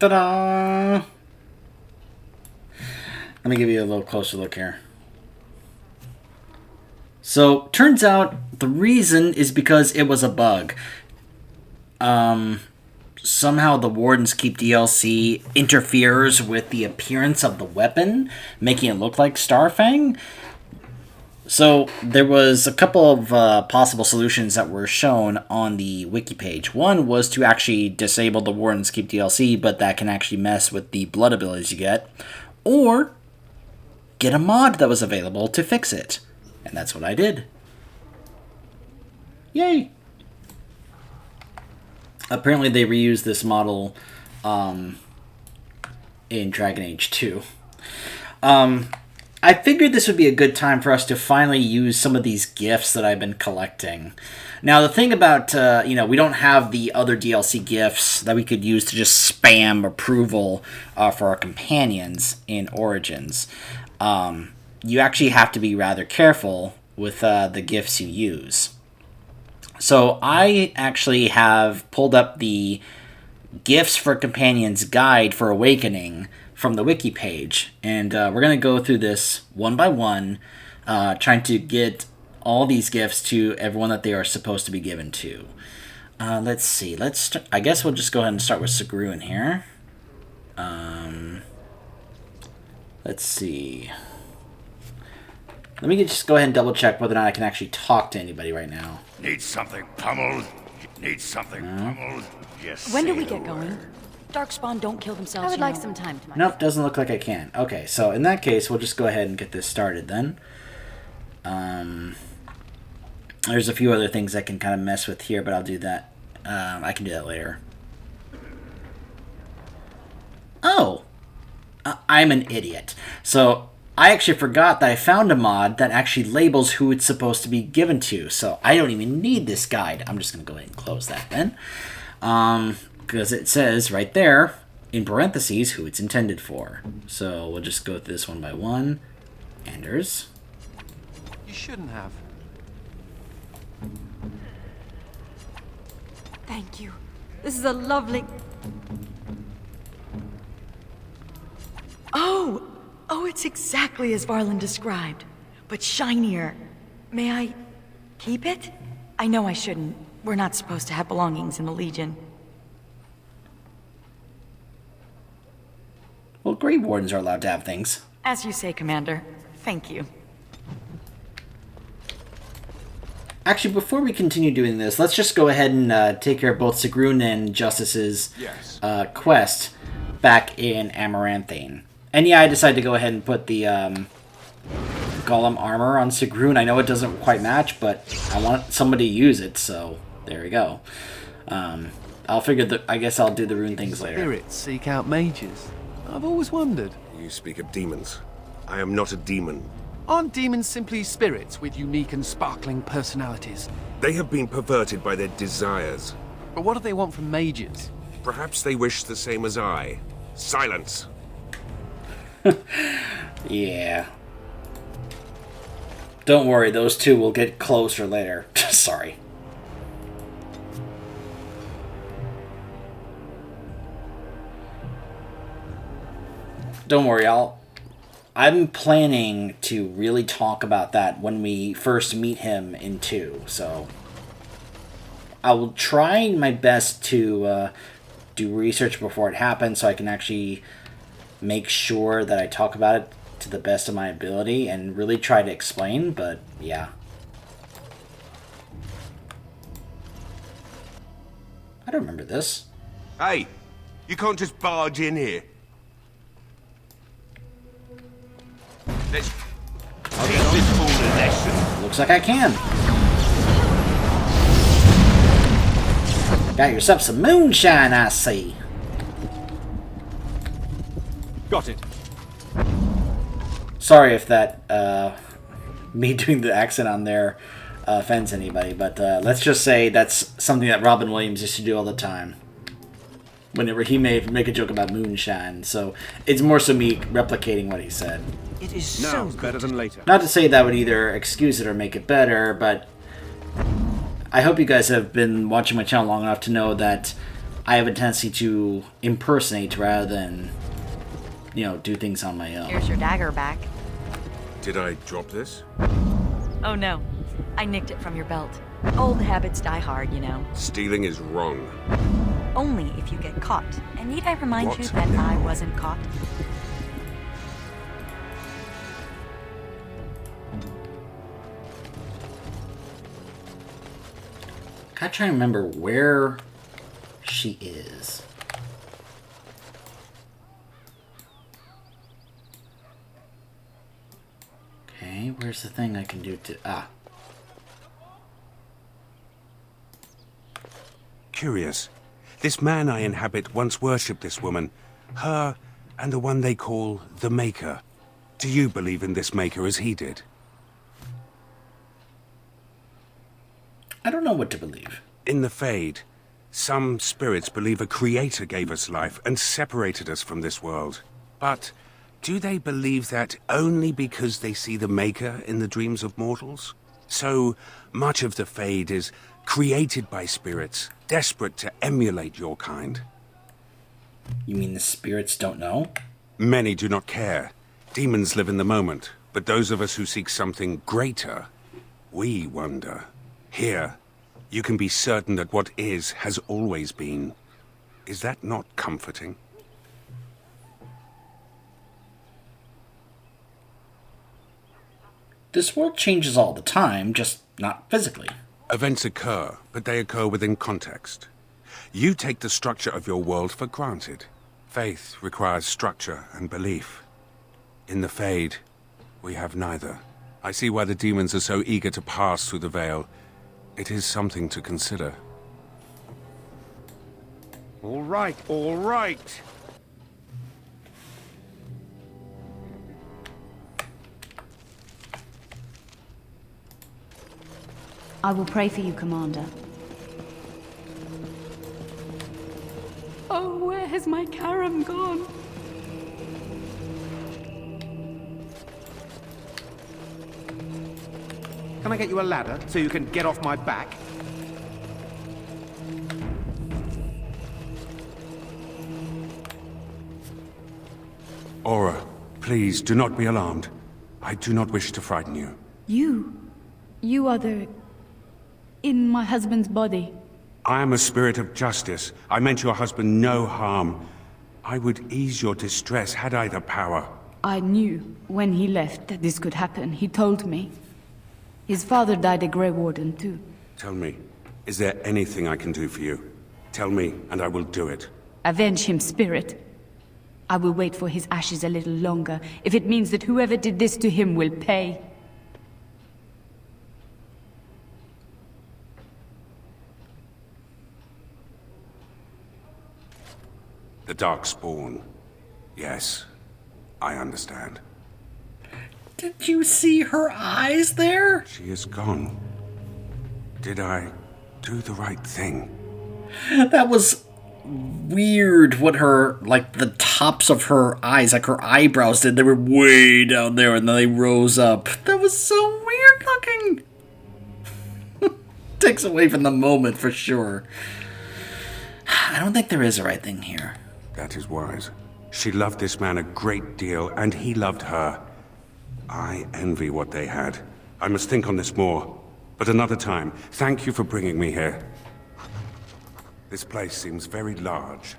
Ta-da! Let me give you a little closer look here. So, turns out the reason is because it was a bug. Somehow the Warden's Keep DLC interferes with the appearance of the weapon, making it look like Starfang. So, there was a couple of possible solutions that were shown on the wiki page. One was to actually disable the Warden's Keep DLC, but that can actually mess with the blood abilities you get. Or get a mod that was available to fix it. And that's what I did. Yay! Apparently they reused this model in Dragon Age 2. I figured this would be a good time for us to finally use some of these gifts that I've been collecting. Now, the thing about, we don't have the other DLC gifts that we could use to just spam approval for our companions in Origins. You actually have to be rather careful with the gifts you use. So I actually have pulled up the Gifts for Companions guide for Awakening from the wiki page, and we're going to go through this one by one, trying to get all these gifts to everyone that they are supposed to be given to. Let's see. I guess we'll just go ahead and start with Sigrun here. Let's see. Let me just go ahead and double check whether or not I can actually talk to anybody right now. Need something pummeled? Need something pummeled? Yes. When do we get going? Darkspawn don't kill themselves. I would like some time to myself. Nope, doesn't look like I can. Okay, so in that case, we'll just go ahead and get this started then. There's a few other things I can kind of mess with here, but I'll do that. I can do that later. Oh! I'm an idiot. So, I actually forgot that I found a mod that actually labels who it's supposed to be given to, so I don't even need this guide. I'm just going to go ahead and close that then. Because it says right there, in parentheses, who it's intended for. So we'll just go through this one by one. Anders. You shouldn't have. Thank you. This is a lovely... Oh, it's exactly as Varlin described, but shinier. May I keep it? I know I shouldn't. We're not supposed to have belongings in the Legion. Well, Grey Wardens are allowed to have things. As you say, Commander. Thank you. Actually, before we continue doing this, let's just go ahead and take care of both Sigrun and Justice's quest back in Amaranthine. And yeah, I decided to go ahead and put the Golem armor on Sigrun. I know it doesn't quite match, but I want somebody to use it, so there we go. I'll figure I guess I'll do the rune things later. Spirits seek out mages. I've always wondered. You speak of demons. I am not a demon. Aren't demons simply spirits with unique and sparkling personalities? They have been perverted by their desires. But what do they want from mages? Perhaps they wish the same as I. Silence! Yeah. Don't worry, those two will get closer later. Sorry. Don't worry, I'm planning to really talk about that when we first meet him in 2, so I will try my best to do research before it happens so I can actually make sure that I talk about it to the best of my ability and really try to explain, but yeah. I don't remember this. Hey! You can't just barge in here. Let's teach this fool a lesson. Looks like I can. Got yourself some moonshine, I see. Got it. Sorry if that, me doing the accent on there offends anybody, but let's just say that's something that Robin Williams used to do all the time. Whenever he make a joke about moonshine, so it's more so me replicating what he said. It is Now it's better than later. Not to say that would either excuse it or make it better, but I hope you guys have been watching my channel long enough to know that I have a tendency to impersonate rather than, do things on my own. Here's your dagger back. Did I drop this? Oh no, I nicked it from your belt. Old habits die hard, you know. Stealing is wrong. Only if you get caught. And need I remind What you that now? I wasn't caught? I try to remember where she is. Okay, where's the thing I can do to... Curious. This man I inhabit once worshipped this woman. Her and the one they call the Maker. Do you believe in this Maker as he did? I don't know what to believe. In the Fade, some spirits believe a creator gave us life and separated us from this world. But do they believe that only because they see the Maker in the dreams of mortals? So much of the Fade is created by spirits, desperate to emulate your kind. You mean the spirits don't know? Many do not care. Demons live in the moment, but those of us who seek something greater, we wonder. Here, you can be certain that what is has always been. Is that not comforting? This world changes all the time, just not physically. Events occur, but they occur within context. You take the structure of your world for granted. Faith requires structure and belief. In the Fade, we have neither. I see why the demons are so eager to pass through the veil. It is something to consider. All right, all right. I will pray for you, Commander. Oh, where has my Karam gone? Can I get you a ladder so you can get off my back? Aura, please do not be alarmed. I do not wish to frighten you. You are the... in my husband's body. I am a spirit of justice. I meant your husband no harm. I would ease your distress had I the power. I knew when he left that this could happen. He told me. His father died a Grey Warden too. Tell me, is there anything I can do for you? Tell me, and I will do it. Avenge him, spirit. I will wait for his ashes a little longer, if it means that whoever did this to him will pay. The Darkspawn. Yes, I understand. Did you see her eyes there? She is gone. Did I do the right thing? That was weird what her, the tops of her eyes, her eyebrows did. They were way down there and then they rose up. That was so weird looking. Takes away from the moment for sure. I don't think there is a right thing here. That is wise. She loved this man a great deal, and he loved her. I envy what they had. I must think on this more. But another time, thank you for bringing me here. This place seems very large.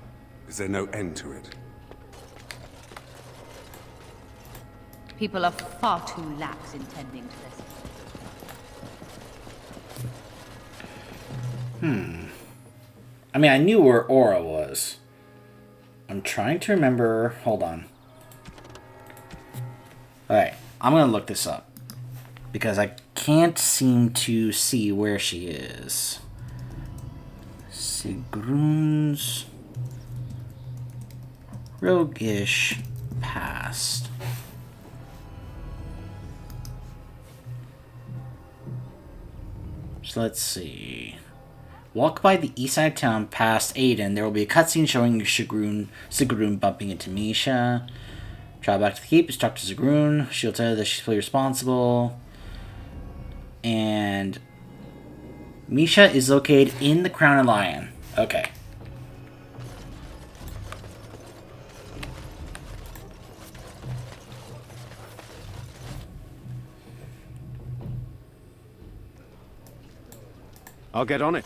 Is there no end to it? People are far too lax in tending to this. I mean, I knew where Aura was. I'm trying to remember... Hold on. Alright, I'm gonna look this up. Because I can't seem to see where she is. Sigrun's roguish past. So let's see. Walk by the east side of town past Aiden. There will be a cutscene showing Sigrun bumping into Misha. Travel back to the keep. Talk to Sigrun. She'll tell you that she's fully responsible. And Misha is located in the Crown and Lion. Okay. I'll get on it.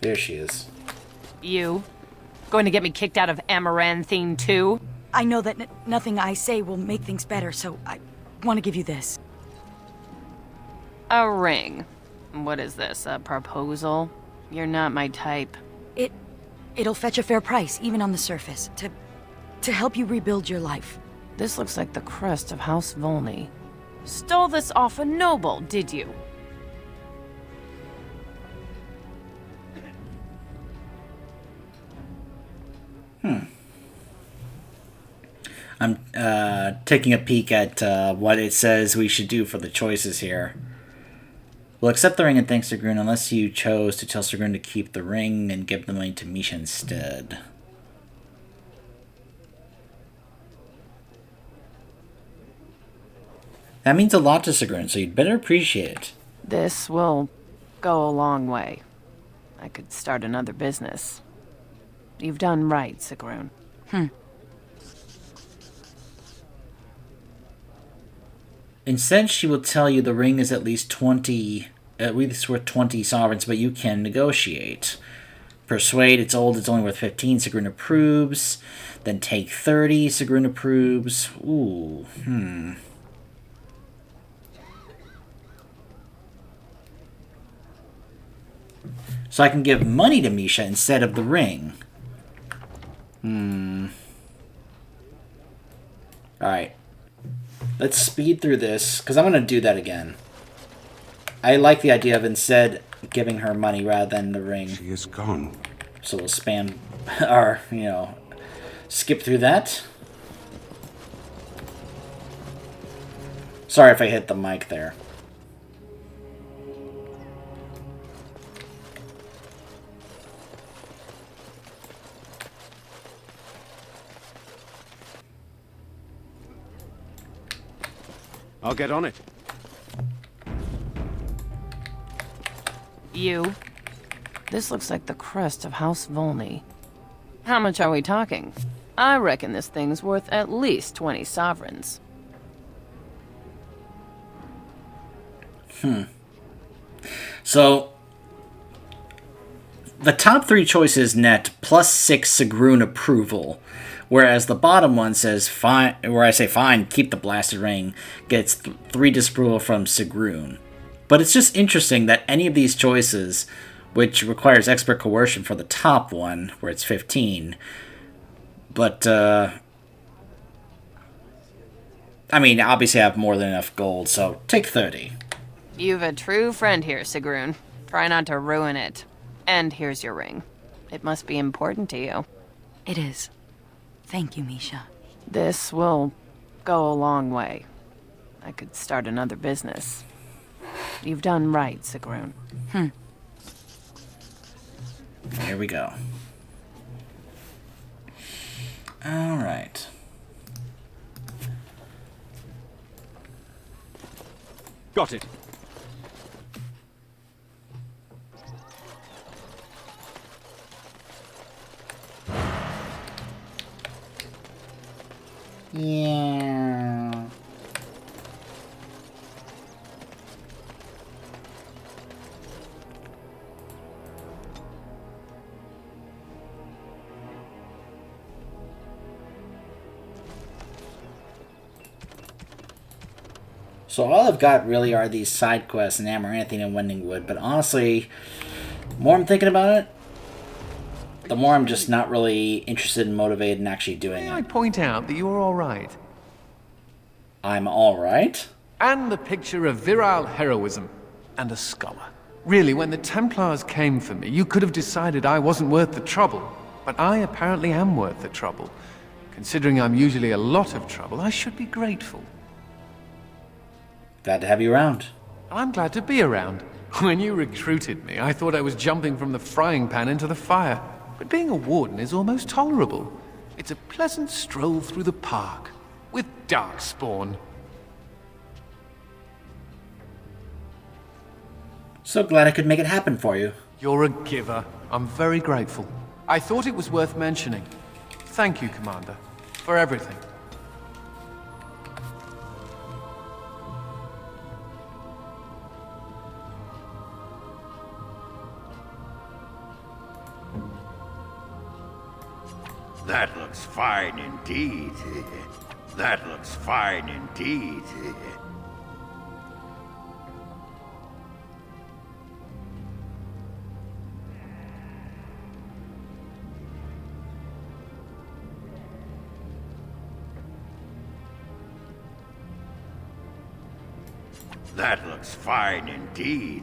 There she is. You? Going to get me kicked out of Amaranthine too? I know that nothing I say will make things better, so I want to give you this. A ring. What is this, a proposal? You're not my type. It'll fetch a fair price, even on the surface, to help you rebuild your life. This looks like the crest of House Volney. Stole this off a noble, did you? I'm taking a peek at what it says we should do for the choices here. We'll accept the ring and thanks to Sigrun unless you chose to tell Sigrun to keep the ring and give the money to Misha instead. That means a lot to Sigrun, so you'd better appreciate it. This will go a long way. I could start another business. You've done right, Sigrun. Instead, she will tell you the ring is at least worth 20 sovereigns, but you can negotiate. Persuade, it's old, it's only worth 15, Sigrun approves. Then take 30, Sigrun approves. Ooh, So I can give money to Misha instead of the ring. Alright. Let's speed through this, because I'm going to do that again. I like the idea of instead giving her money rather than the ring. She is gone. So we'll spam, or, skip through that. Sorry if I hit the mic there. I'll get on it. You? This looks like the crest of House Volney. How much are we talking? I reckon this thing's worth at least 20 sovereigns. So, the top 3 choices net plus 6 Sigrun approval, whereas the bottom one says fine, where I say fine, keep the blasted ring, gets 3 disapproval from Sigrun. But it's just interesting that any of these choices, which requires expert coercion for the top one, where it's 15, but, I mean, obviously I have more than enough gold, so take 30. You've a true friend here, Sigrun. Try not to ruin it. And here's your ring. It must be important to you. It is. Thank you, Misha. This will go a long way. I could start another business. You've done right, Sigrun. Here we go. Alright. Got it. Yeah. So all I've got really are these side quests in Amaranthine and Wendingwood, but honestly, the more I'm thinking about it, the more I'm just not really interested and motivated in actually doing May I it. point out that you're all right? I'm alright? And the picture of virile heroism and a scholar. Really, when the Templars came for me, you could have decided I wasn't worth the trouble. But I apparently am worth the trouble. Considering I'm usually a lot of trouble, I should be grateful. Glad to have you around. I'm glad to be around. When you recruited me, I thought I was jumping from the frying pan into the fire. But being a warden is almost tolerable. It's a pleasant stroll through the park, with Darkspawn. So glad I could make it happen for you. You're a giver. I'm very grateful. I thought it was worth mentioning. Thank you, Commander, for everything. That looks fine indeed. That looks fine indeed. That looks fine indeed.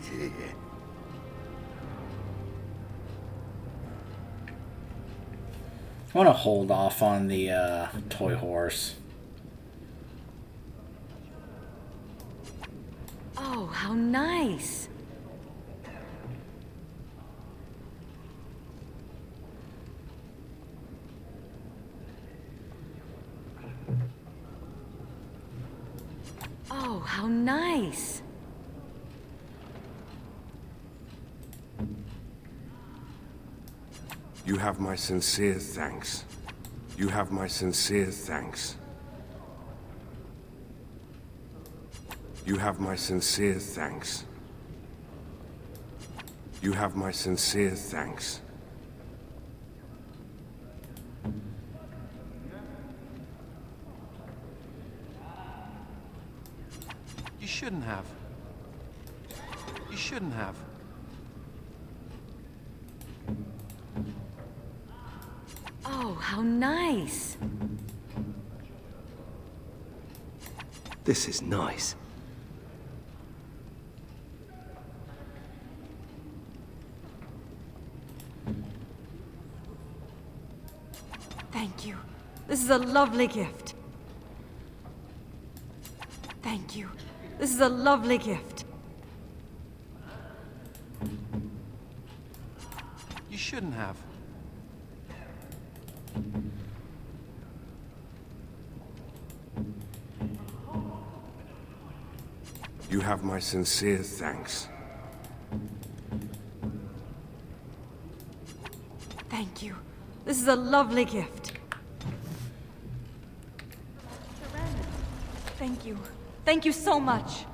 I want to hold off on the toy horse. Oh, how nice. Oh, how nice. You have my sincere thanks. You have my sincere thanks. You have my sincere thanks. You have my sincere thanks. You shouldn't have. You shouldn't have. Oh, how nice. This is nice. Thank you. This is a lovely gift. Thank you. This is a lovely gift. You shouldn't have. You have my sincere thanks. Thank you. This is a lovely gift. Thank you. Thank you so much.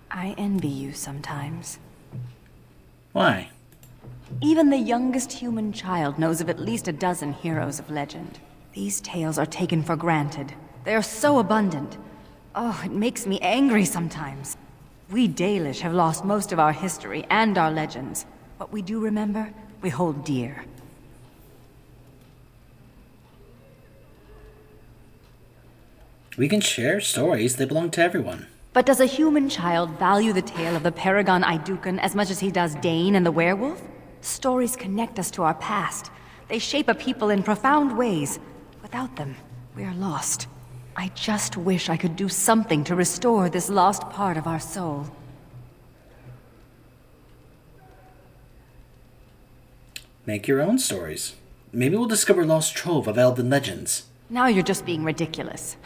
I envy you sometimes. Why? Even the youngest human child knows of at least a dozen heroes of legend. These tales are taken for granted. They are so abundant. Oh, it makes me angry sometimes. We Dalish have lost most of our history and our legends. What we do remember, we hold dear. We can share stories. They belong to everyone. But does a human child value the tale of the Paragon Aidukan as much as he does Dane and the werewolf? Stories connect us to our past. They shape a people in profound ways. Without them, we are lost. I just wish I could do something to restore this lost part of our soul. Make your own stories. Maybe we'll discover a lost trove of elven legends. Now you're just being ridiculous.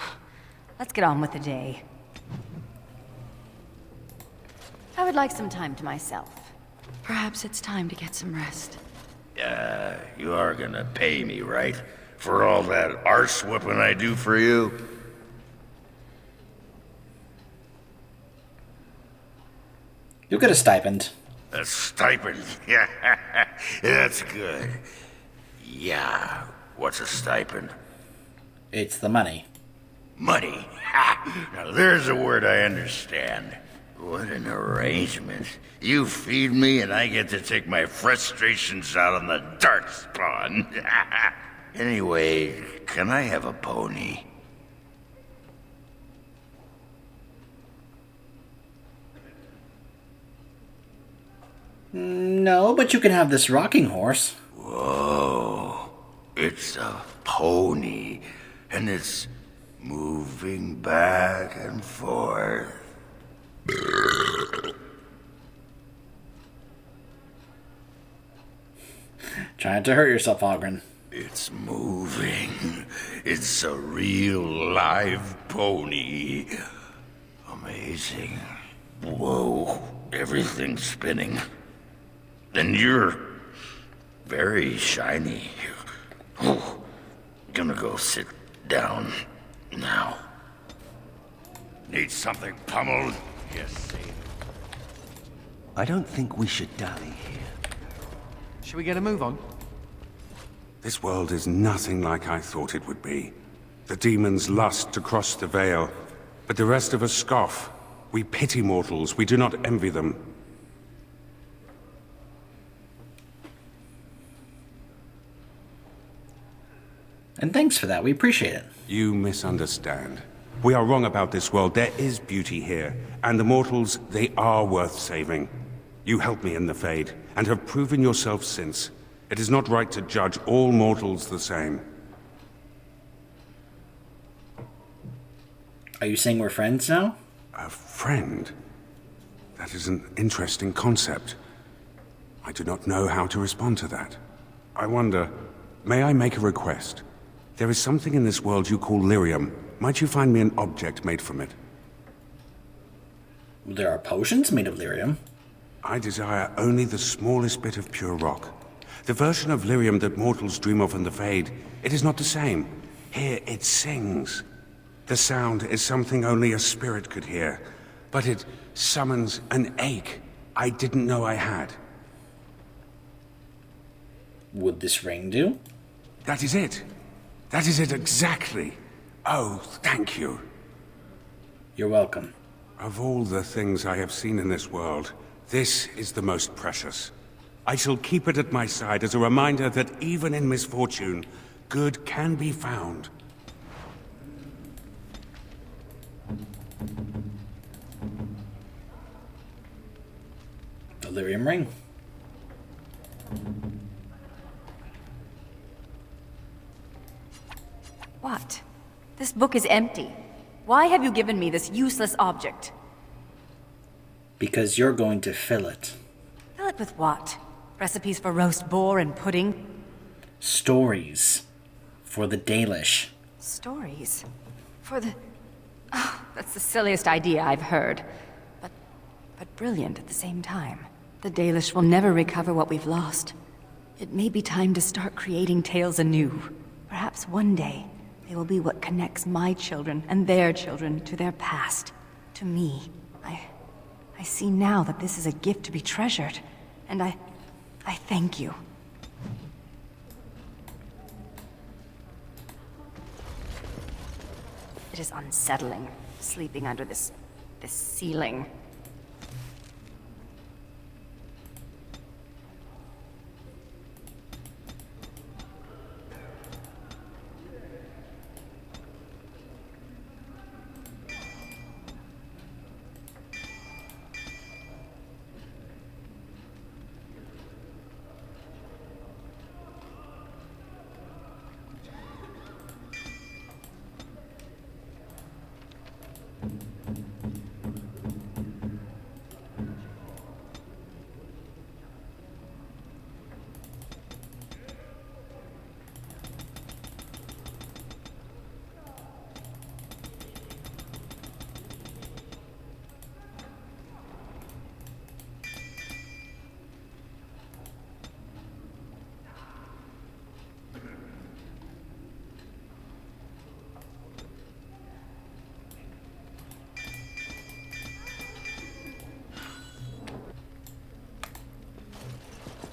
Let's get on with the day. I would like some time to myself. Perhaps it's time to get some rest. You are gonna pay me, right? For all that arse whipping I do for you? You'll get a stipend. A stipend? Yeah, that's good. Yeah, what's a stipend? It's the money. Money. Ha! Now there's a word I understand. What an arrangement. You feed me and I get to take my frustrations out on the darkspawn. Anyway, can I have a pony? No, but you can have this rocking horse. Whoa. It's a pony. And it's moving back and forth. Trying to hurt yourself, Ogren. It's moving. It's a real live pony. Amazing. Whoa, everything's spinning. And you're very shiny. Oh, gonna go sit down now. Need something pummeled? Yes, sir. I don't think we should dally here. Should we get a move on? This world is nothing like I thought it would be. The demons lust to cross the veil, but the rest of us scoff. We pity mortals, we do not envy them. And thanks for that, we appreciate it. You misunderstand. We are wrong about this world. There is beauty here, and the mortals, they are worth saving. You helped me in the Fade, and have proven yourself since. It is not right to judge all mortals the same. Are you saying we're friends now? A friend? That is an interesting concept. I do not know how to respond to that. I wonder, may I make a request? There is something in this world you call lyrium. Might you find me an object made from it? There are potions made of lyrium. I desire only the smallest bit of pure rock. The version of lyrium that mortals dream of in the Fade, it is not the same. Here it sings. The sound is something only a spirit could hear, but it summons an ache I didn't know I had. Would this ring do? That is it. That is it exactly. Oh, thank you. You're welcome. Of all the things I have seen in this world, this is the most precious. I shall keep it at my side as a reminder that even in misfortune, good can be found. The lyrium ring. What? This book is empty. Why have you given me this useless object? Because you're going to fill it. Fill it with what? Recipes for roast boar and pudding? Stories. For the Dalish. Stories? For the... Oh, that's the silliest idea I've heard. But brilliant at the same time. The Dalish will never recover what we've lost. It may be time to start creating tales anew. Perhaps one day, they will be what connects my children and their children to their past. To me. I see now that this is a gift to be treasured. And I thank you. It is unsettling, sleeping under this ceiling.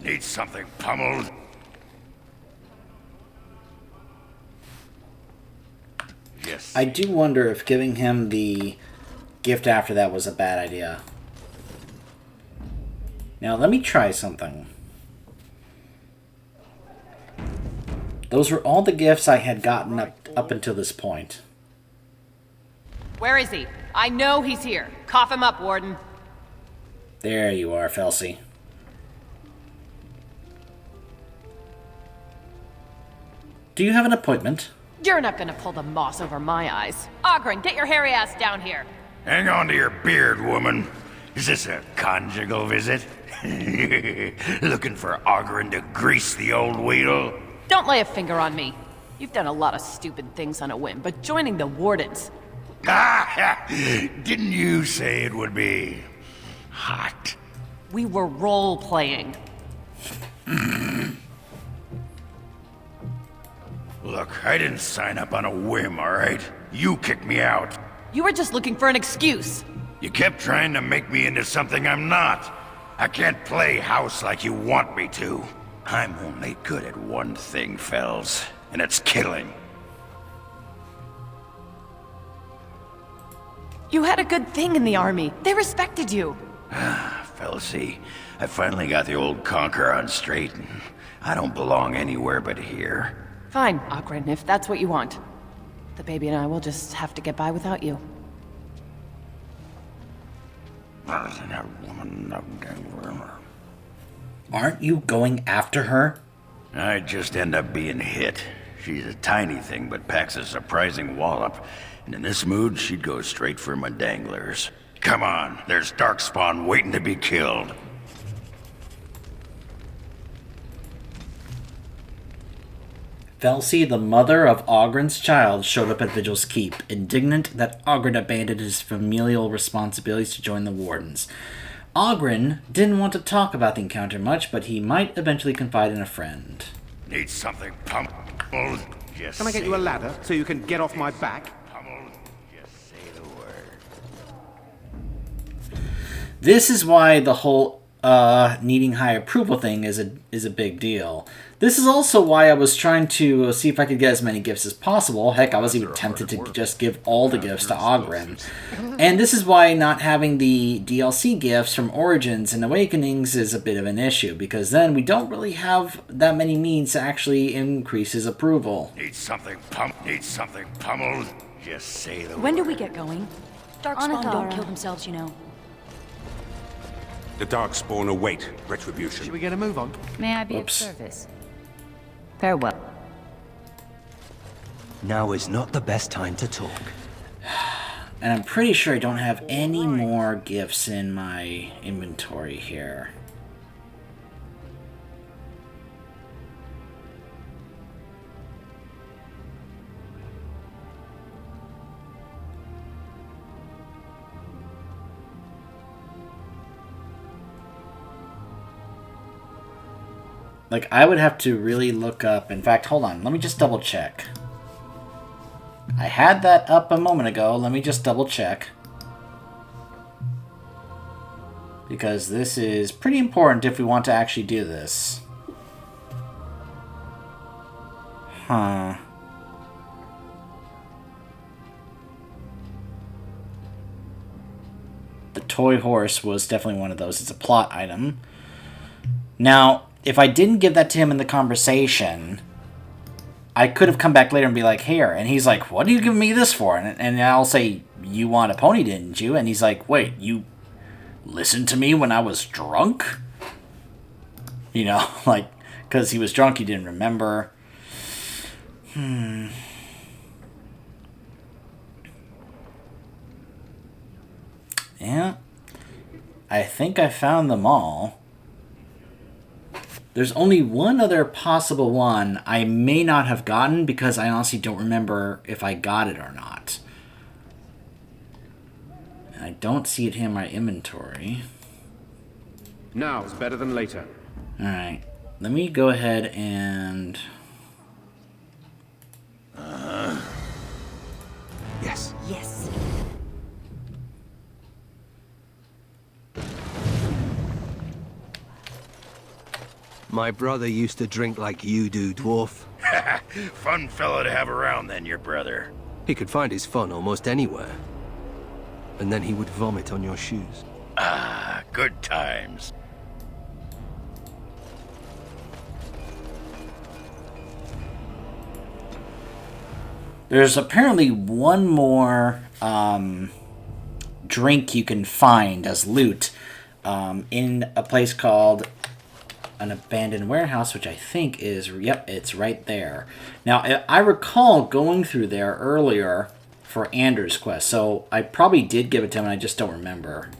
Need something pummeled? Yes. I do wonder if giving him the gift after that was a bad idea. Now, let me try something. Those were all the gifts I had gotten up until this point. Where is he? I know he's here. Cough him up, Warden. There you are, Felsi. Do you have an appointment? You're not gonna pull the moss over my eyes. Ogren, get your hairy ass down here. Hang on to your beard, woman. Is this a conjugal visit? Looking for Ogren to grease the old wheel? Don't lay a finger on me. You've done a lot of stupid things on a whim, but joining the Wardens... Ah, didn't you say it would be hot? We were role-playing. Look, I didn't sign up on a whim, all right? You kicked me out. You were just looking for an excuse. You kept trying to make me into something I'm not. I can't play house like you want me to. I'm only good at one thing, Fells, and it's killing. You had a good thing in the army. They respected you. Felsie, I finally got the old conquer on straight, and I don't belong anywhere but here. Fine, Ogren, if that's what you want. The baby and I will just have to get by without you. Aren't you going after her? I just end up being hit. She's a tiny thing, but packs a surprising wallop. And in this mood, she'd go straight for my danglers. Come on, there's Darkspawn waiting to be killed. Felsie, the mother of Ogren's child, showed up at Vigil's Keep, indignant that Ogren abandoned his familial responsibilities to join the Wardens. Ogren didn't want to talk about the encounter much, but he might eventually confide in a friend. Need something pummeled? Just Can I get you a ladder so you can get off my back? Pummeled? Just say the word. This is why the whole needing high approval thing is a big deal. This is also why I was trying to see if I could get as many gifts as possible. Heck, I was even tempted to just give all the gifts to Ogren. And this is why not having the DLC gifts from Origins and Awakenings is a bit of an issue, because then we don't really have that many means to actually increase his approval. Need something pummeled? Just say the When do word. we get going? Darkspawn don't kill themselves, you know. The Darkspawn await retribution. Should we get a move on? May I be Oops. of service? Farewell. Now is not the best time to talk. And I'm pretty sure I don't have any more gifts in my inventory here. Like, I would have to really look up. In fact, hold on. Let me just double check. I had that up a moment ago. Let me just double check. Because this is pretty important if we want to actually do this. Huh. The toy horse was definitely one of those. It's a plot item. Now, if I didn't give that to him in the conversation, I could have come back later and be like, here. And he's like, what are you giving me this for? And I'll say, you want a pony, didn't you? And he's like, wait, you listened to me when I was drunk? You know, like, because he was drunk, he didn't remember. Yeah. I think I found them all. There's only one other possible one I may not have gotten because I honestly don't remember if I got it or not. And I don't see it here in my inventory. Now's better than later. Alright. Let me go ahead and... Yes. Yes. My brother used to drink like you do, dwarf. Fun fellow to have around then, your brother. He could find his fun almost anywhere. And then he would vomit on your shoes. Ah, good times. There's apparently one more drink you can find as loot in a place called an abandoned warehouse, which I think is, yep, it's right there. Now, I recall going through there earlier for Anders' quest, so I probably did give it to him and I just don't remember.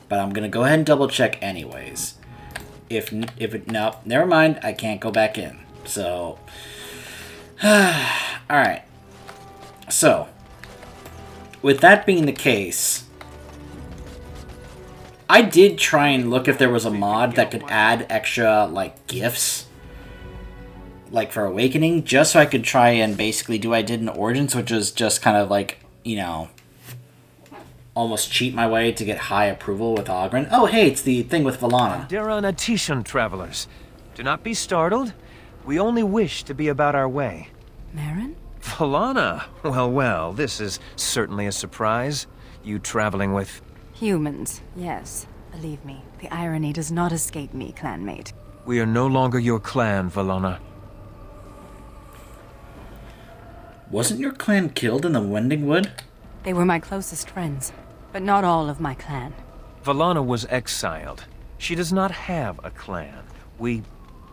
But I'm going to go ahead and double check anyways. If it, no, never mind, I can't go back in. So, alright. So, with that being the case, I did try and look if there was a mod that could add extra, like, gifts, like, for Awakening, just so I could try and basically do what I did in Origins, which is just kind of, like, you know, almost cheat my way to get high approval with Ogren. Oh, hey, it's the thing with Valana. They're Anatian travelers. Do not be startled. We only wish to be about our way. Marin? Valana! Well, well, this is certainly a surprise. You traveling with... Humans, yes. Believe me, the irony does not escape me, clanmate. We are no longer your clan, Valana. Wasn't your clan killed in the Wending Wood? They were my closest friends, but not all of my clan. Valana was exiled. She does not have a clan. We...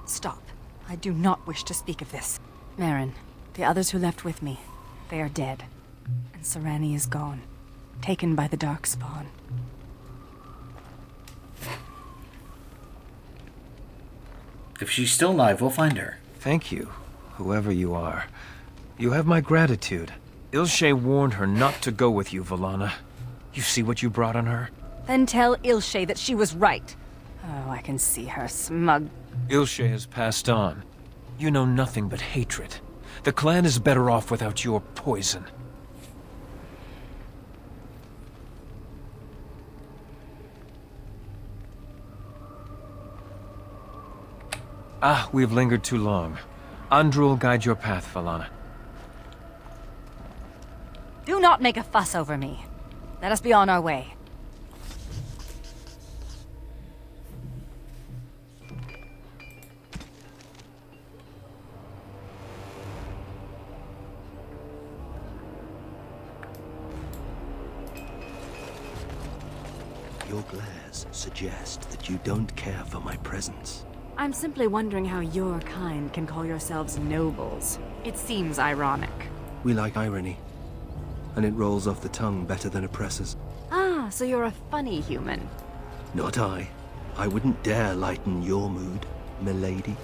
Stop. I do not wish to speak of this. Marin, the others who left with me, they are dead. And Serani is gone, taken by the Darkspawn. If she's still alive, we'll find her. Thank you, whoever you are. You have my gratitude. Ilshe warned her not to go with you, Valana. You see what you brought on her? Then tell Ilshe that she was right. Oh, I can see her smug. Ilshe has passed on. You know nothing but hatred. The clan is better off without your poison. Ah, we've lingered too long. Andrul, guide your path, Valana. Do not make a fuss over me. Let us be on our way. Your glares suggest that you don't care for my presence. I'm simply wondering how your kind can call yourselves nobles. It seems ironic. We like irony, and it rolls off the tongue better than oppressors. Ah, so you're a funny human. Not I. I wouldn't dare lighten your mood, milady.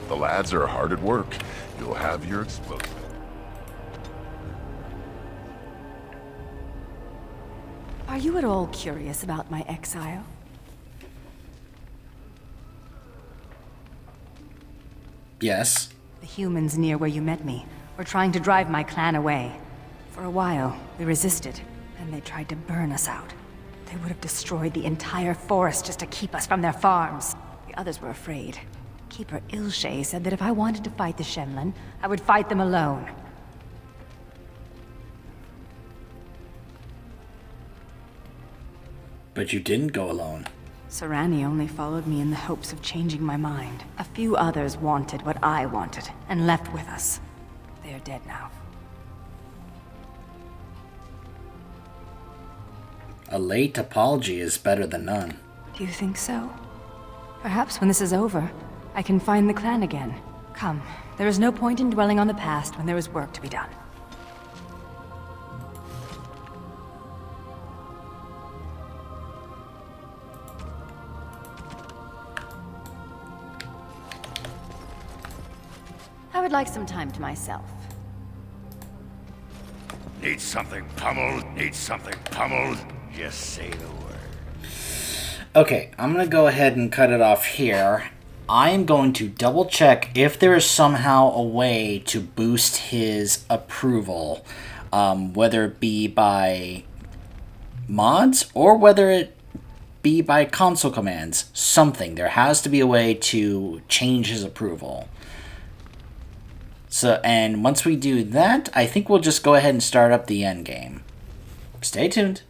The lads are hard at work. You'll have your explosive. Are you at all curious about my exile? Yes. The humans near where you met me were trying to drive my clan away. For a while, we resisted, and they tried to burn us out. They would have destroyed the entire forest just to keep us from their farms. The others were afraid. Keeper Ilshe said that if I wanted to fight the Shemlin, I would fight them alone. But you didn't go alone. Serani only followed me in the hopes of changing my mind. A few others wanted what I wanted, and left with us. They are dead now. A late apology is better than none. Do you think so? Perhaps when this is over, I can find the clan again. Come, there is no point in dwelling on the past when there is work to be done. I would like some time to myself. Need something pummeled? Need something pummeled? Just say the word. Okay, I'm going to go ahead and cut it off here. I am going to double check if there is somehow a way to boost his approval, whether it be by mods or whether it be by console commands. Something. There has to be a way to change his approval. So, and once we do that, I think we'll just go ahead and start up the end game. Stay tuned.